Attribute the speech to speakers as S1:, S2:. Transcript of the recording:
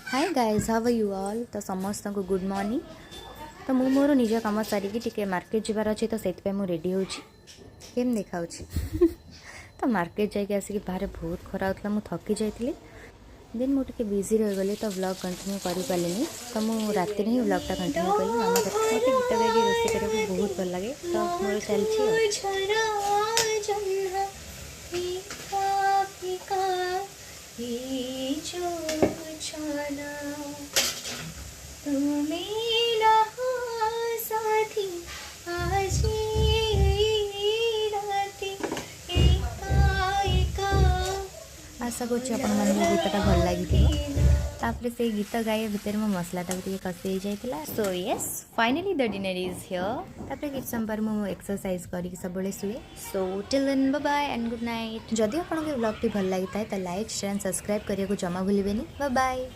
S1: Hi guys, how are you all. तो समस्त को गुड मॉर्निंग। तो मु मोर निज कम सारिकी टिके मार्केट जबार अच्छे, तो से मुझे रेडी होम देखा तो मार्केट जाके आसिक बाहर बहुत खरा होता, मुझे थकी जाइए। देन मुझे बिजी रहीगली, तो व्लॉग कंटिन्यू कर पारे। तो मुझे राति ही व्लॉगटा कंटिन्यू कली। मामा मत गीत गाइक रोषेई करने बहुत भल लगे, तो मोर आशा कर गीतटा भल लगी। से गीत गाइबा भितर मो मसलाटा भी कषि जाइए। So yes, finally the dinner is here. किसी समय पर मुझे एक्सरसाइज करके सब शुए। So till then bye bye and good night. जदि आपको ब्लॉग भल लगी था तो लाइक शेयर एंड सब्सक्राइब करने को जमा भूलें। Bye bye.